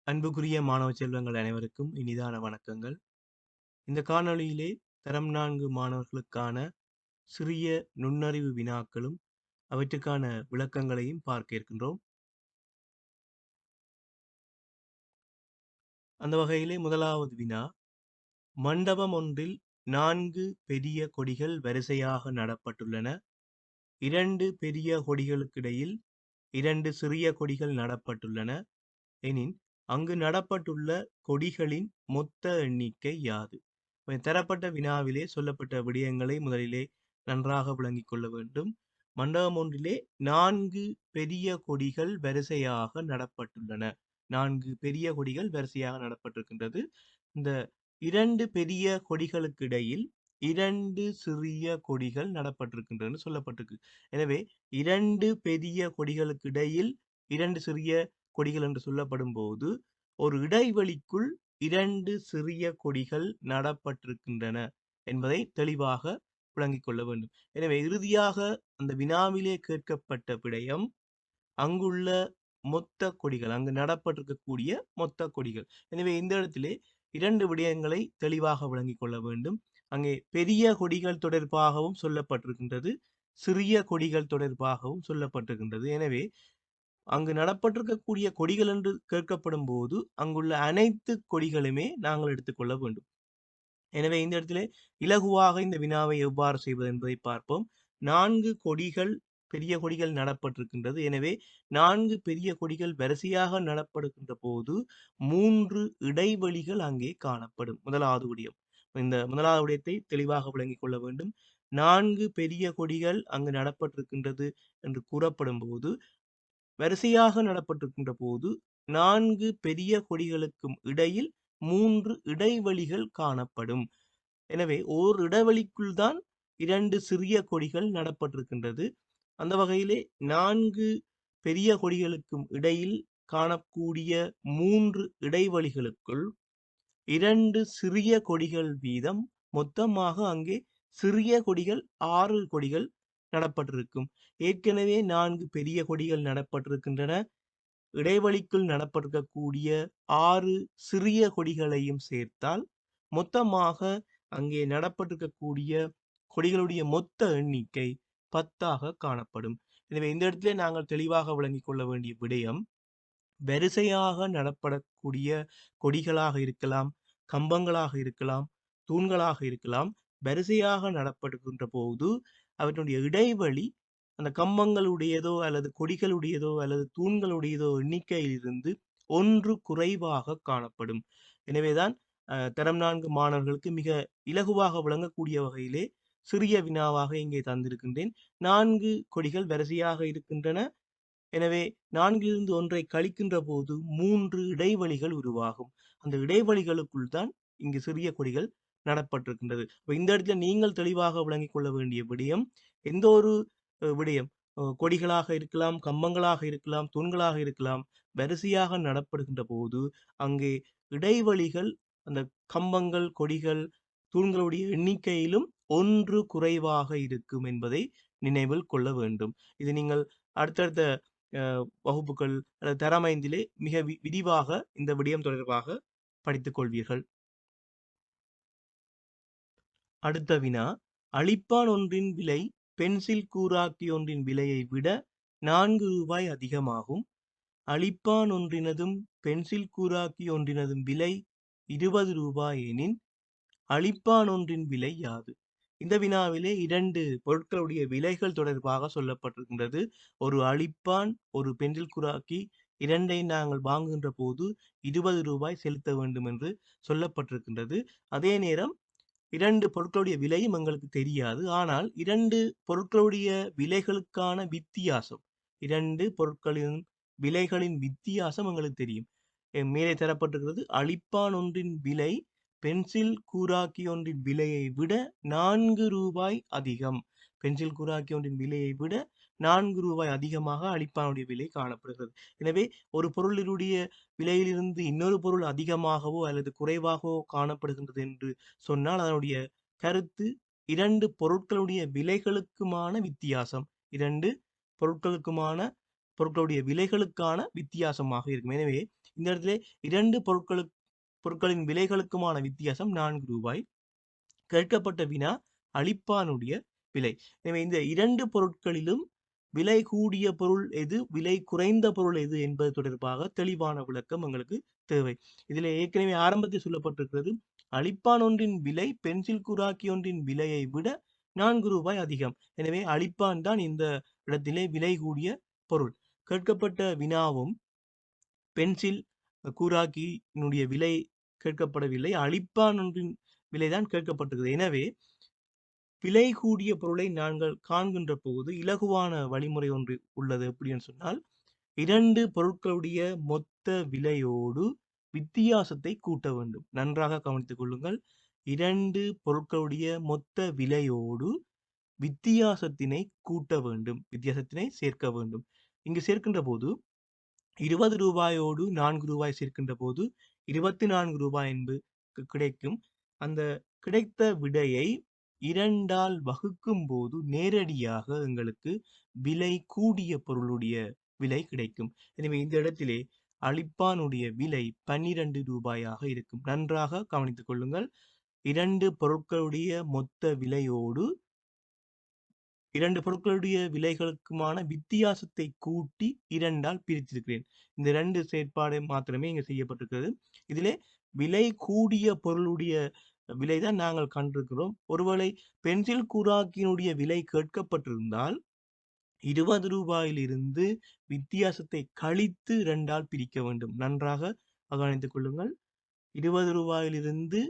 அன்புக்குரிய மாணவ செல்வங்கள் அனைவருக்கும் இனிதான வணக்கங்கள். இந்த காணொளியிலே தரம் 4 மாணவர்களுக்கான சிறிய நுண்ணறிவு வினாக்களும் அவற்றுக்கான விளக்கங்களையும் பார்க்க இருக்கின்றோம். அந்த வகையிலே முதலாவது வினா, மண்டபம் ஒன்றில் 4 பெரிய கொடிகள் வரிசையாக நடப்பட்டுள்ளன. 2 பெரிய கொடிகளுக்கிடையில் 2 சிறிய கொடிகள் நடப்பட்டுள்ளன எனின் அங்கு நடப்பட்டுள்ள கொடிகளின் மொத்த எண்ணிக்கை யாது? தரப்பட்ட வினாவிலே சொல்லப்பட்ட விடயங்களை முதலிலே நன்றாக விளங்கிக் கொள்ள வேண்டும். மண்டபம் ஒன்றிலே 4 பெரிய கொடிகள் வரிசையாக நடப்பட்டுள்ளன. 4 பெரிய கொடிகள் வரிசையாக நடப்பட்டிருக்கின்றது. இந்த 2 பெரிய கொடிகளுக்கு இடையில் 2 சிறிய கொடிகள் நடப்பட்டிருக்கின்றன சொல்லப்பட்டிருக்கு. எனவே 2 பெரிய கொடிகளுக்கு இடையில் 2 சிறிய கொடிகள் என்று சொல்லப்படும் போது ஒரு இடைவெளிக்குள் 2 சிறிய கொடிகள் நடப்பட்டிருக்கின்றன என்பதை தெளிவாக விளங்கிக் கொள்ள வேண்டும். எனவே இறுதியாக அந்த வினாவிலே கேட்கப்பட்ட விடயம் அங்குள்ள மொத்த கொடிகள், அங்கு நடப்பட்டிருக்கக்கூடிய மொத்த கொடிகள். எனவே இந்த இடத்திலே 2 விடயங்களை தெளிவாக விளங்கிக் கொள்ள வேண்டும். அங்கே பெரிய கொடிகள் தொடர்பாகவும் சொல்லப்பட்டிருக்கின்றது, சிறிய கொடிகள் தொடர்பாகவும் சொல்லப்பட்டிருக்கின்றது. எனவே அங்கு நடப்பட்டிருக்கக்கூடிய கொடிகள் என்று கேட்கப்படும் போது அங்குள்ள அனைத்து கொடிகளுமே நாங்கள் எடுத்துக்கொள்ள வேண்டும். எனவே இந்த இடத்திலே இலகுவாக இந்த வினாவை எவ்வாறு செய்வது என்பதை பார்ப்போம். 4 கொடிகள், பெரிய கொடிகள் நடப்பட்டிருக்கின்றது. எனவே 4 பெரிய கொடிகள் வரிசையாக நடப்படுகின்ற போது 3 இடைவெளிகள் அங்கே காணப்படும். முதலாவது விடயம். இந்த முதலாவது விடயத்தை தெளிவாக விளங்கிக் கொள்ள வேண்டும். 4 பெரிய கொடிகள் அங்கு நடப்பட்டிருக்கின்றது என்று கூறப்படும் போது வரிசையாக நடப்பட்டிருக்கின்ற போது 4 பெரிய கொடிகளுக்கும் இடையில் 3 இடைவெளிகள் காணப்படும். எனவே ஓர் இடைவெளிக்குள் தான் 2 சிறிய கொடிகள் நடப்பட்டிருக்கின்றது. அந்த வகையிலே 4 பெரிய கொடிகளுக்கும் இடையில் காணக்கூடிய 3 இடைவெளிகளுக்குள் 2 சிறிய கொடிகள் வீதம் மொத்தமாக அங்கே சிறிய கொடிகள் 6 கொடிகள் நடப்பட்டிருக்கும். ஏற்கனவே 4 பெரிய கொடிகள் நடப்பட்டிருக்கின்றன. இடைவெளிக்குள் நடப்பட்டிருக்கக்கூடிய 6 சிறிய கொடிகளையும் சேர்த்தால் மொத்தமாக அங்கே நடப்பட்டிருக்கக்கூடிய கொடிகளுடைய மொத்த எண்ணிக்கை 10 காணப்படும். எனவே இந்த இடத்திலே நாங்கள் தெளிவாக விளங்கிக் கொள்ள வேண்டிய விடயம், வரிசையாக நடப்படக்கூடிய கொடிகளாக இருக்கலாம், கம்பங்களாக இருக்கலாம், தூண்களாக இருக்கலாம். வரிசையாக நடப்படுகின்ற போது அவற்றுடைய இடைவெளி அந்த கம்பங்களுடையதோ அல்லது கொடிகளுடையதோ அல்லது தூண்களுடையதோ எண்ணிக்கையிலிருந்து 1 குறைவாக காணப்படும். எனவேதான் தரம் 4 மாணவர்களுக்கு மிக இலகுவாக விளங்கக்கூடிய வகையிலே சிறிய வினாவாக இங்கே தந்திருக்கின்றேன். 4 கொடிகள் வரிசையாக இருக்கின்றன. எனவே 4லிருந்து 1ஐ கழிக்கின்ற போது 3 இடைவெளிகள் உருவாகும். அந்த இடைவெளிகளுக்குள் தான் இங்கு சிறிய கொடிகள் நடப்பட்டிருக்கின்றது. இந்த இடத்துல நீங்கள் தெளிவாக விளங்கிக் கொள்ள வேண்டிய விடயம், எந்த ஒரு விடயம் கொடிகளாக இருக்கலாம், கம்பங்களாக இருக்கலாம், தூண்களாக இருக்கலாம், வரிசையாக நடப்படுகின்ற போது அங்கே இடைவெளிகள் அந்த கம்பங்கள், கொடிகள், தூண்களுடைய எண்ணிக்கையிலும் 1 குறைவாக இருக்கும் என்பதை நினைவில் கொள்ள வேண்டும். இது நீங்கள் அடுத்தடுத்த வகுப்புகள் அல்லது தரம் 5லே மிக விரிவாக இந்த விடயம் தொடர்பாக படித்துக் கொள்வீர்கள். அடுத்த வினா, அழிப்பான் ஒன்றின் விலை பென்சில் கூராக்கி ஒன்றின் விலையை விட 4 ரூபாய் அதிகமாகும். அழிப்பான் ஒன்றினதும் பென்சில் கூராக்கி ஒன்றினதும் விலை 20 ரூபாய் எனின் அழிப்பான் ஒன்றின் விலை யாது? இந்த வினாவிலே 2 பொருட்களுடைய விலைகள் தொடர்பாக சொல்லப்பட்டிருக்கின்றது. ஒரு அழிப்பான், ஒரு பென்சில் கூராக்கி, 2ஐ நாங்கள் வாங்குகின்ற போது 20 ரூபாய் செலுத்த வேண்டும் என்று சொல்லப்பட்டிருக்கின்றது. அதே நேரம் 2 பொருட்களுடைய விலையும் எங்களுக்கு தெரியாது. ஆனால் 2 பொருட்களுடைய விலைகளுக்கான வித்தியாசம், 2 பொருட்களின் விலைகளின் வித்தியாசம் எங்களுக்கு தெரியும். மேலே தரப்பட்டிருக்கிறது, அழிப்பான் ஒன்றின் விலை பென்சில் கூராக்கி ஒன்றின் விலையை விட 4 ரூபாய் அதிகம். பென்சில் கூராக்கி ஒன்றின் விலையை விட 4 ரூபாய் அதிகமாக அழிப்பானுடைய விலை காணப்படுகிறது. எனவே ஒரு பொருளினுடைய விலையிலிருந்து இன்னொரு பொருள் அதிகமாகவோ அல்லது குறைவாகவோ காணப்படுகின்றது என்று சொன்னால் அதனுடைய கருத்து 2 பொருட்களுடைய விலைகளுக்குமான வித்தியாசம், 2 பொருட்களுடைய விலைகளுக்கான வித்தியாசமாக இருக்கும். எனவே இந்த இடத்துல இரண்டு பொருட்களின் விலைகளுக்குமான வித்தியாசம் 4 ரூபாய். கேட்கப்பட்ட வினா அழிப்பானுடைய விலை. எனவே இந்த இரண்டு பொருட்களிலும் விலை கூடிய பொருள் எது, விலை குறைந்த பொருள் எது என்பது தொடர்பாக தெளிவான விளக்கம் எங்களுக்கு தேவை. இதில் ஏற்கனவே ஆரம்பத்தில் சொல்லப்பட்டிருக்கிறது, அழிப்பான் ஒன்றின் விலை பென்சில் குராக்கி ஒன்றின் விலையை விட 4 ரூபாய் அதிகம். எனவே அழிப்பான் தான் இந்த இடத்திலே விலை கூடிய பொருள். கேட்கப்பட்ட வினாவும் பென்சில் கூராக்கியினுடைய விலை கேட்கப்படவில்லை, அழிப்பான் ஒன்றின் விலைதான் கேட்கப்பட்டிருக்கிறது. எனவே விலை கூடிய பொருளை நாங்கள் காண்கின்ற போது இலகுவான வழிமுறை ஒன்று உள்ளது. எப்படின்னு சொன்னால், இரண்டு பொருட்களுடைய மொத்த விலையோடு வித்தியாசத்தை கூட்ட வேண்டும். நன்றாக கவனித்துக் கொள்ளுங்கள். இரண்டு பொருட்களுடைய மொத்த விலையோடு வித்தியாசத்தினை கூட்ட வேண்டும், வித்தியாசத்தினை சேர்க்க வேண்டும். இங்கு சேர்க்கின்ற போது 20 ரூபாயோடு 4 ரூபாய் சேர்க்கின்ற போது 24 ரூபாய் என்பது கிடைக்கும். அந்த கிடைத்த விடையை 2ஆல் வகுக்கும் போது நேரடியாக எங்களுக்கு விலை கூடிய பொருளுடைய விலை கிடைக்கும். எனவே இந்த இடத்திலே அழிப்பானுடைய விலை 12 ரூபாயாக இருக்கும். நன்றாக கவனித்துக் கொள்ளுங்கள். இரண்டு பொருட்களுடைய மொத்த விலையோடு இரண்டு பொருட்களுடைய விலைகளுக்குமான வித்தியாசத்தை கூட்டி 2ஆல் பிரித்திருக்கிறேன். இந்த 2 செயற்பாடு மாத்திரமே இங்கு செய்யப்பட்டிருக்கிறது. இதிலே விலை கூடிய பொருளுடைய விலைதான் நாங்கள் கண்டிருக்கிறோம். ஒருவேளை பென்சில் கூராக்கியினுடைய விலை கேட்கப்பட்டிருந்தால் 20 ரூபாயிலிருந்து வித்தியாசத்தை கழித்து 2ஆல் பிரிக்க வேண்டும். நன்றாக கவனித்துக் கொள்ளுங்கள். 20 ரூபாயிலிருந்து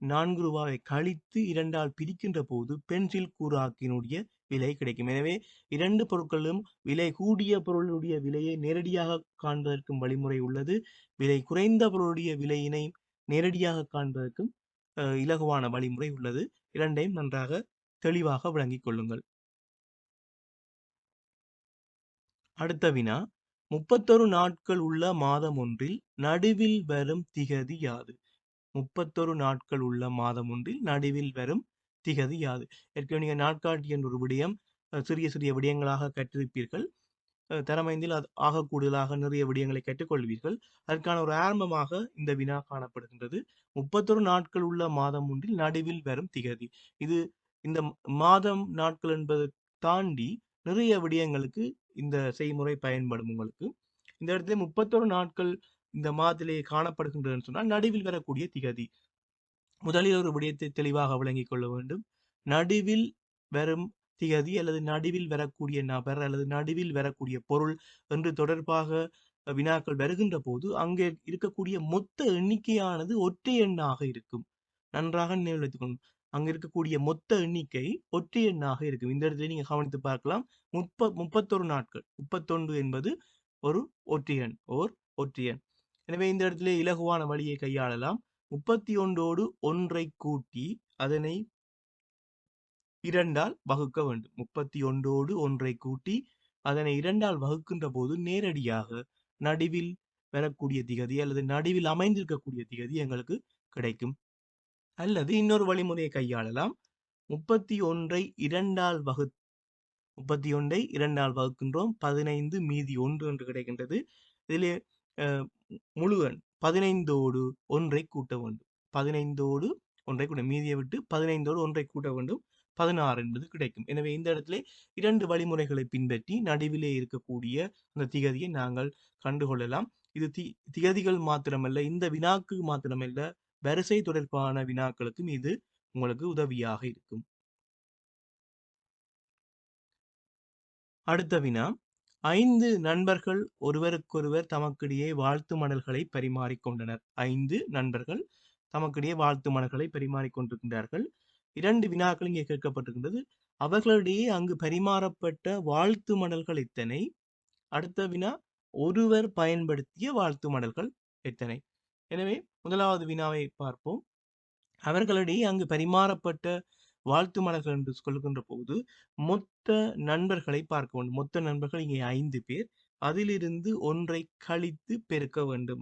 4 ரூபாயை கழித்து 2ஆல் பிரிக்கின்ற போது பென்சில் கூராக்கினுடைய விலை கிடைக்கும். எனவே இரண்டு பொருட்களும் விலை கூடிய பொருளுடைய விலையை நேரடியாக காண்பதற்கும் வழிமுறை உள்ளது. விலை குறைந்த பொருளுடைய விலையினை நேரடியாக காண்பதற்கும் இலகுவான வழிமுறை உள்ளது. இரண்டையும் நன்றாக தெளிவாக விளங்கிக் கொள்ளுங்கள். அடுத்த வினா, 31 நாட்கள் உள்ள மாதம் ஒன்றில் நடுவில் வரும் திகதி யாது? 31 நாட்கள் உள்ள மாதம் ஒன்றில் நடுவில் வரும் திகதி யாது? ஏற்கனவே நீங்கள் நாட்காட்டி என்ற ஒரு விடயம் சிறிய சிறிய விடயங்களாக கற்றிருப்பீர்கள். தரமைந்தில் அது ஆக கூடுதலாக நிறைய விடயங்களை கற்றுக்கொள்வீர்கள். அதற்கான ஒரு ஆரம்பமாக இந்த வினா காணப்படுகின்றது. 31 நாட்கள் உள்ள மாதம் ஒன்றில் நடுவில் வரும் திகதி. இது இந்த மாதம் நாட்கள் என்பதை தாண்டி நிறைய விடயங்களுக்கு இந்த செய்முறை பயன்படும் உங்களுக்கு. இந்த இடத்துல 31 நாட்கள் இந்த மாதத்திலே காணப்படுகின்றதுன்னு சொன்னால் நடுவில் வரக்கூடிய திகதி. முதலில் ஒரு விடயத்தை தெளிவாக விளங்கிக் கொள்ள வேண்டும். நடுவில் வரும் திகதி அல்லது நடுவில் வரக்கூடிய நபர் அல்லது நடுவில் வரக்கூடிய பொருள் என்று தொடர்பாக வினாக்கள் வருகின்ற போது அங்கே இருக்கக்கூடிய மொத்த எண்ணிக்கையானது ஒற்றை எண்ணாக இருக்கும். நன்றாக நினைவில் வைத்துக் கொள்ளும். அங்க இருக்கக்கூடிய மொத்த எண்ணிக்கை ஒற்றை எண்ணாக இருக்கும். இந்த இடத்துல நீங்க கவனித்து பார்க்கலாம். 31 நாட்கள், 31 என்பது ஒரு ஒற்றை எண், ஒற்றை எண். எனவே இந்த இடத்துல இலகுவான வழியை கையாளலாம். 31ஓடு 1ஐ கூட்டி அதனை 2ஆல் வகுக்க வேண்டும். 31ஓடு 1ஐ கூட்டி அதனை 2ஆல் வகுக்கின்ற போது நேரடியாக நடுவில் வரக்கூடிய திகதி அல்லது நடுவில் அமைந்திருக்கக்கூடிய திகதி எங்களுக்கு கிடைக்கும். அல்லது இன்னொரு வழிமுறையை கையாளலாம். 31ஐ 2ஆல் 2ஆல் வகுக்கின்றோம். 15 மீதி 1 என்று கிடைக்கின்றது. இதிலே முழு எண் 15ஓடு 1ஐ கூட்ட வேண்டும். 15ஓடு 1ஐ கூட்ட, மீதியை விட்டு 15ஓடு 1ஐ கூட்ட வேண்டும். 16 என்பது கிடைக்கும். எனவே இந்த இடத்திலே 2 வழிமுறைகளை பின்பற்றி நடுவிலே இருக்கக்கூடிய அந்த திகதியை நாங்கள் கண்டுகொள்ளலாம். இது திகதிகள் மாத்திரமல்ல, இந்த வினாக்கு மாத்திரமல்ல, வரிசை தொடர்பான வினாக்களுக்கும் இது உங்களுக்கு உதவியாக இருக்கும். அடுத்த வினா, 5 நண்பர்கள் ஒருவருக்கொருவர் தமக்கிடையே வாழ்த்து மடல்களை பரிமாறிக்கொண்டனர். 5 நண்பர்கள் தமக்கிடையே வாழ்த்து மடல்களை பரிமாறிக்கொண்டிருக்கின்றார்கள். 2 வினாக்கள் இங்கே கேட்கப்பட்டிருக்கின்றது. அவர்களிடையே அங்கு பரிமாறப்பட்ட வாழ்த்து மடல்கள் எத்தனை? அடுத்த வினா, ஒருவர் பயன்படுத்திய வாழ்த்து மடல்கள் எத்தனை? எனவே முதலாவது வினாவை பார்ப்போம். அவர்களிடையே அங்கு பரிமாறப்பட்ட வாழ்த்து மடல்கள் என்று சொல்கின்ற போது மொத்த நண்பர்களை பார்க்க வேண்டும். மொத்த நண்பர்கள் இங்கே 5 பேர். அதிலிருந்து 1ஐ கழித்து பெருக்க வேண்டும்.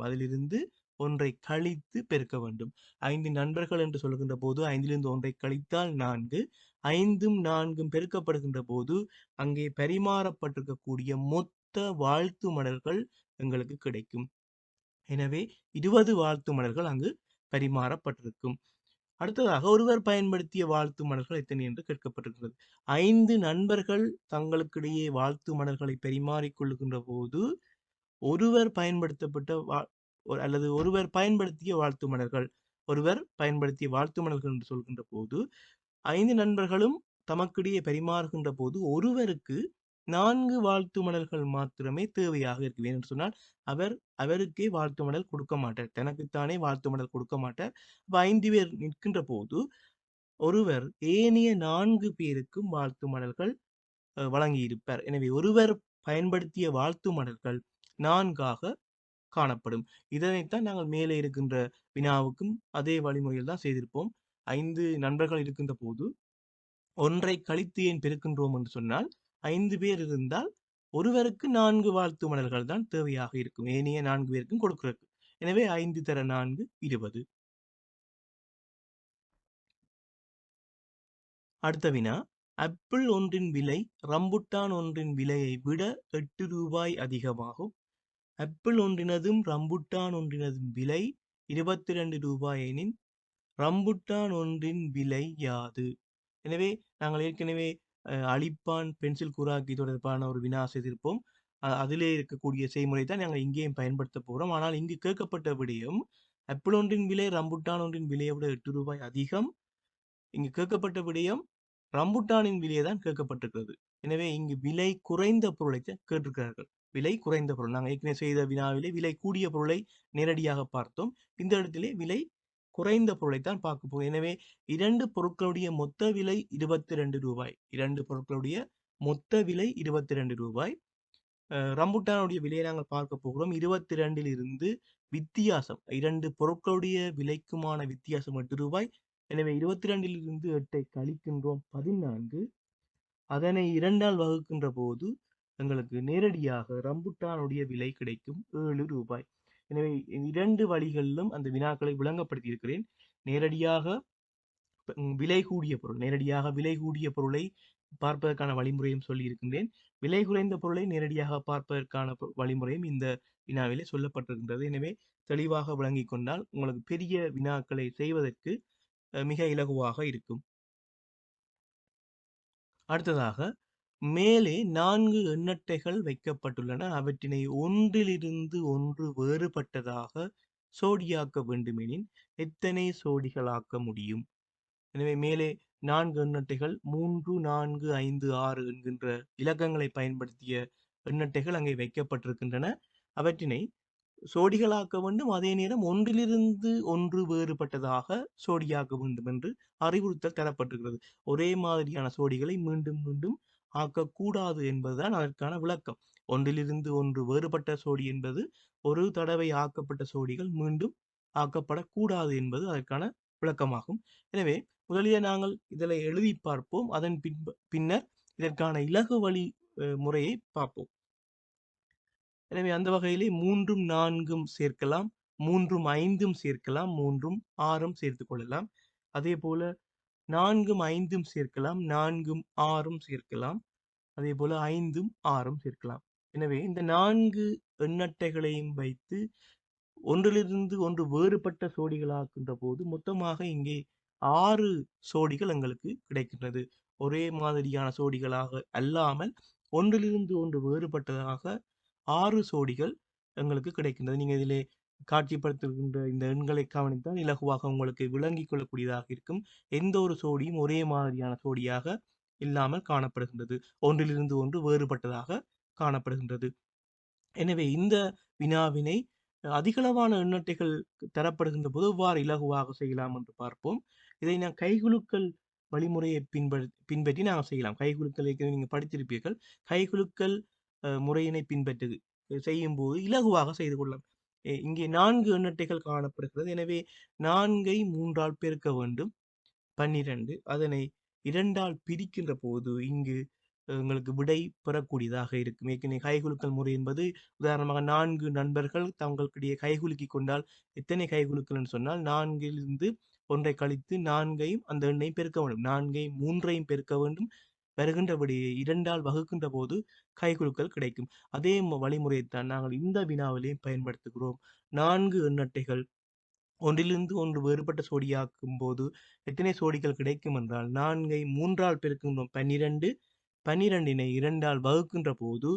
5 நண்பர்கள் என்று சொல்கின்ற போது 5லிருந்து 1ஐ கழித்தால் 4. 5ம் 4ம் பெருக்கப்படுகின்ற போது அங்கே பரிமாறப்பட்டிருக்கக்கூடிய மொத்த வாழ்த்து மடல்கள் எங்களுக்கு கிடைக்கும். எனவே 20 வாழ்த்து மலர்கள் அங்கு பரிமாறப்பட்டிருக்கும். அடுத்ததாக ஒருவர் பயன்படுத்திய வாழ்த்து மலர்கள் எத்தனை என்று கேட்கப்பட்டிருக்கிறது. 5 நண்பர்கள் தங்களுக்கிடையே வாழ்த்து மலர்களை பரிமாறிக் கொள்ளுகின்ற போது ஒருவர் பயன்படுத்தப்பட்ட அல்லது ஒருவர் பயன்படுத்திய வாழ்த்து மலர்கள் ஒருவர் பயன்படுத்திய வாழ்த்து மலர்கள் என்று சொல்கின்ற போது 5 நண்பர்களும் தமக்கிடையே பரிமாறுகின்ற போது ஒருவருக்கு 4 வாழ்த்து மலர்கள் மாத்திரமே தேவையாக இருக்கு. என்று சொன்னால் அவருக்கே வாழ்த்து மடல் கொடுக்க மாட்டார், தனக்குத்தானே வாழ்த்து மடல் கொடுக்க மாட்டார். அப்ப 5 பேர் நிற்கின்ற போது ஒருவர் ஏனைய 4 பேருக்கும் வாழ்த்து மடல்கள் வழங்கியிருப்பார். எனவே ஒருவர் பயன்படுத்திய வாழ்த்து மடல்கள் 4ஆக காணப்படும். இதனைத்தான் நாங்கள் மேலே இருக்கின்ற வினாவுக்கும் அதே வழிமுறையில் தான் செய்திருப்போம். 5 நண்பர்கள் இருக்கின்ற போது ஒன்றை கழித்து ஏன் பெருக்கின்றோம் என்று சொன்னால் 5 பேர் இருந்தால் ஒருவருக்கு 4 வாழ்த்து மடல்கள் தான் தேவையாக இருக்கும், ஏனைய 4 பேருக்கும் கொடுக்கிறது. எனவே 5 தர 4 20. அடுத்த வினா, ஆப்பிள் ஒன்றின் விலை ரம்புட்டான் ஒன்றின் விலையை விட 8 ரூபாய் அதிகமாகும். ஆப்பிள் ஒன்றினதும் ரம்புட்டான் ஒன்றினதும் விலை 22 ரூபாய் எனின் ரம்புட்டான் ஒன்றின் விலை யாது? எனவே நாங்கள் ஏற்கனவே அழிப்பான் பென்சில் கூராக்கி தொடர்பான ஒரு வினா செய்திருப்போம். அதிலே இருக்கக்கூடிய செய்முறை தான் நாங்கள் இங்கேயும் பயன்படுத்த போகிறோம். ஆனால் இங்கு கேட்கப்பட்ட விடயம் ஆப்பிள் ஒன்றின் விலை ரம்புட்டான் ஒன்றின் விலையை விட 8 ரூபாய் அதிகம். இங்கு கேட்கப்பட்ட விடயம் ரம்புட்டானின் விலையை தான் கேட்கப்பட்டிருக்கிறது. எனவே இங்கு விலை குறைந்த பொருளை தான் கேட்டிருக்கிறார்கள். விலை குறைந்த பொருள். நாங்கள் ஏற்கனவே செய்த வினாவிலே விலை கூடிய பொருளை நேரடியாக பார்த்தோம். இந்த இடத்திலே விலை குறைந்த பொருளைத்தான் பார்க்க போகும். எனவே 2 பொருட்களுடைய மொத்த விலை 22 ரூபாய். 2 பொருட்களுடைய மொத்த விலை 22 ரூபாய். ரம்புட்டானுடைய விலையை நாங்கள் பார்க்க போகிறோம். 22 இருந்து வித்தியாசம் 2 பொருட்களுடைய விலைக்குமான வித்தியாசம் 8 ரூபாய். எனவே 22 இருந்து 8 கழிக்கின்றோம் 14. அதனை 2ஆல் வகுக்கின்ற போது எங்களுக்கு நேரடியாக ரம்புட்டானுடைய விலை கிடைக்கும் 7 ரூபாய். எனவே 2 வழிகளிலும் அந்த வினாக்களை விளங்கப்படுத்தி இருக்கிறேன். நேரடியாக விலை கூடிய பொருள், நேரடியாக விலை கூடிய பொருளை பார்ப்பதற்கான வழிமுறையும் சொல்லி இருக்கின்றேன். விலை குறைந்த பொருளை நேரடியாக பார்ப்பதற்கான வழிமுறையும் இந்த வினாவிலே சொல்லப்பட்டிருக்கின்றது. எனவே தெளிவாக விளங்கிக் கொண்டால் உங்களுக்கு பெரிய வினாக்களை செய்வதற்கு மிக இலகுவாக இருக்கும். அடுத்ததாக மேலே 4 எண்ணட்டைகள் வைக்கப்பட்டுள்ளன. அவற்றினை ஒன்றிலிருந்து ஒன்று வேறுபட்டதாக சோடியாக்க வேண்டுமெனின் எத்தனை சோடிகளாக்க முடியும்? எனவே மேலே 4 எண்ணட்டைகள் 3, 4, 5, 6 என்கின்ற இலக்கங்களை பயன்படுத்திய எண்ணட்டைகள் அங்கே வைக்கப்பட்டிருக்கின்றன. அவற்றினை சோடிகளாக்க வேண்டும், அதே நேரம் ஒன்றிலிருந்து ஒன்று வேறுபட்டதாக சோடியாக்க வேண்டும் என்று அறிவுறுத்தல் தரப்பட்டிருக்கிறது. ஒரே மாதிரியான சோடிகளை மீண்டும் மீண்டும் ஆக்கக்கூடாது என்பதுதான் அதற்கான விளக்கம். ஒன்றிலிருந்து ஒன்று வேறுபட்ட சோடி என்பது ஒரு தடவை ஆக்கப்பட்ட சோடிகள் மீண்டும் ஆக்கப்படக்கூடாது என்பது அதற்கான விளக்கமாகும். எனவே முதலில் நாங்கள் இதில் எழுதி பார்ப்போம், அதன் பின்னர் இதற்கான இலகு வழி முறையை பார்ப்போம். எனவே அந்த வகையிலே 3ம் 4ம் சேர்க்கலாம், 3ம் 5ம் சேர்க்கலாம், 3ம் 6ம் சேர்த்துக் கொள்ளலாம். அதே போல 4ம் 5ம் சேர்க்கலாம், 4ம் 6ம் சேர்க்கலாம், அதே போல 5ம் 6ம் சேர்க்கலாம். எனவே இந்த 4 எண்ணட்டைகளையும் வைத்து ஒன்றிலிருந்து ஒன்று வேறுபட்ட சோடிகளாக்கின்ற போது மொத்தமாக இங்கே 6 சோடிகள் எங்களுக்கு கிடைக்கின்றது. ஒரே மாதிரியான சோடிகளாக அல்லாமல் ஒன்றிலிருந்து ஒன்று வேறுபட்டதாக 6 சோடிகள் எங்களுக்கு கிடைக்கின்றது. நீங்க இதிலே காட்சிப்படுத்துகின்ற இந்த எண்களை கவனித்தால் இலகுவாக உங்களுக்கு விளங்கிக் கொள்ளக்கூடியதாக இருக்கும். எந்த ஒரு சோடியும் ஒரே மாதிரியான சோடியாக இல்லாமல் காணப்படுகின்றது, ஒன்றிலிருந்து ஒன்று வேறுபட்டதாக காணப்படுகின்றது. எனவே இந்த வினாவினை அதிகளவான எண்ணட்டைகள் தரப்படுகின்ற போது எவ்வாறு இலகுவாக செய்யலாம் என்று பார்ப்போம். இதை நான் கைகுலுக்கல் வழிமுறையை பின்பற்றி நாங்கள் செய்யலாம். கைகுலுக்கல் நீங்கள் படித்திருப்பீர்கள். கைகுலுக்கல் முறையினை பின்பற்றி செய்யும் போது இலகுவாக செய்து கொள்ளலாம். இங்கே 4 எண்ணட்டைகள் காணப்படுகிறது. எனவே 4ஐ 3ஆல் பெருக்க வேண்டும், 12. அதனை 2ஆல் பிரிக்கின்ற போது இங்கு உங்களுக்கு விடை பெறக்கூடியதாக இருக்கும். ஏற்கனவே கைகுலுக்கல் முறை என்பது உதாரணமாக 4 நண்பர்கள் தங்களுக்கிடையே கைகுலுக்கி கொண்டால் எத்தனை கைகுலுக்கல் என்று சொன்னால் 4லிருந்து ஒன்றை கழித்து 4ஐயும் அந்த எண்ணையும் பெருக்க வேண்டும், 4ஐயும் 3ஐயும் பெருக்க வேண்டும், வருகின்ற விடையை 2ஆல் வகுக்கின்ற போது கைக்குலுக்கல் கிடைக்கும். அதே வழிமுறையைத்தான் நாங்கள் இந்த வினாவிலே பயன்படுத்துகிறோம். 4 எண்ணட்டைகள் ஒன்றிலிருந்து ஒன்று வேறுபட்ட சோடியாக்கும் போது எத்தனை சோடிகள் கிடைக்கும் என்றால் 4ஐ 3ஆல் பெருக்குகின்றோம் 12, 12னை 2ஆல் வகுக்கின்ற போது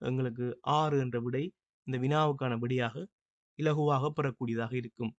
எங்களுக்கு 6 என்ற விடை இந்த வினாவுக்கான விடையாக இலகுவாக பெறக்கூடியதாக இருக்கும்.